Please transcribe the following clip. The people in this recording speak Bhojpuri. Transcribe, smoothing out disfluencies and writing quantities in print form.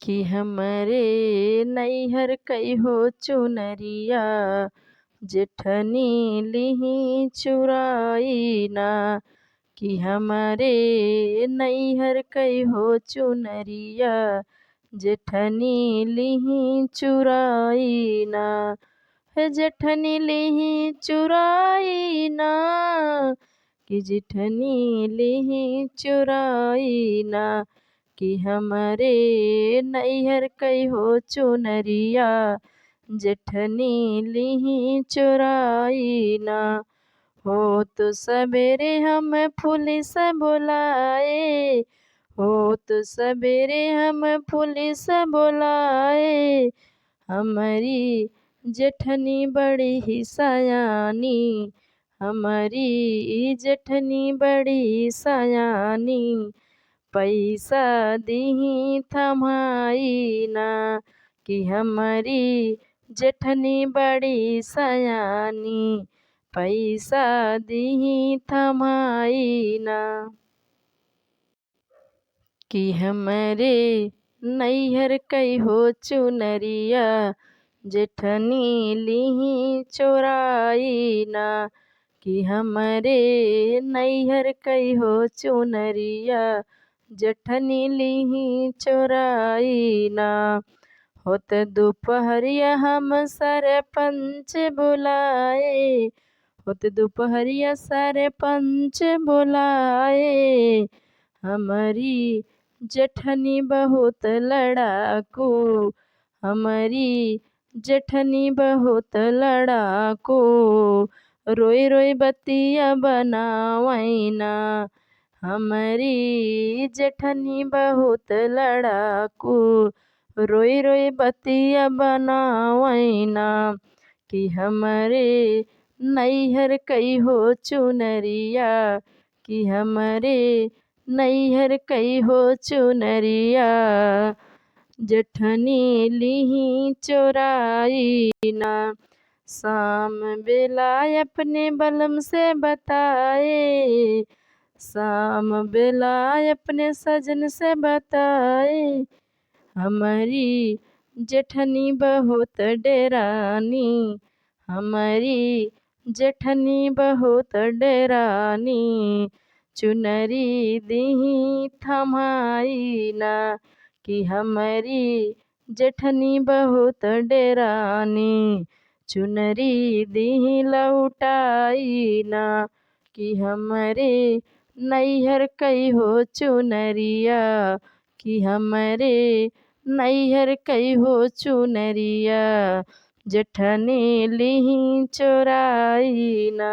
कि हमरे नैहर कइहो चुनरिया जेठनी लिही चुराई ना। कि हमरे नैहर कइहो चुनरिया जेठनी लिही चुराई ना। हे जेठनी लिही चुराई ना कि जेठनी लिही चुराई ना। कि हमरे नैहर कइहो चुनरिया जेठनी लिही चुराई ना। हो तो सवेरे हम पुलिस बुलाए, हो तो सवेरे हम पुलिस बुलाए। हमारी जेठनी बड़ी ही सयानी, हमारी जेठनी बड़ी सयानी। पैसा दीही थमाई ना। कि हमारी जेठनी बड़ी सयानी, पैसा दीही थमाई ना। कि हमरे नैहर कइहो चुनरिया जेठनी लिही चोराई ना। कि हमरे नैहर कइहो चुनरिया जेठनी लिही चोराई ना। होत दोपहरिया हम सरपंच बुलाए, होत दोपहरिया सरपंच बुलाए। हमारी जेठनी बहुत लड़ाकू, हमारी जेठनी बहुत लड़ाकू। रोई रोई बतिया बनावैना, हमारी जेठनी बहुत लड़ाकू। रोई रोई बतिया बनावैना। कि हमरे नैहर कइहो चुनरिया, कि हमरे नैहर कइहो चुनरिया जेठनी लिही चोराई ना। शाम बेला अपने बलम से बताए, शाम बेला अपने सजन से बताए। हमारी जेठनी बहुत डेरानी, हमारी जेठनी बहुत डेरानी। चुनरी दीही थमाई ना। कि हमारी जेठनी बहुत डेरानी, चुनरी दीही लौटाई ना। कि हमरे नैहर कइहो चुनरिया, कि हमरे नैहर कइहो चुनरिया जेठनी लिही चोराई ना।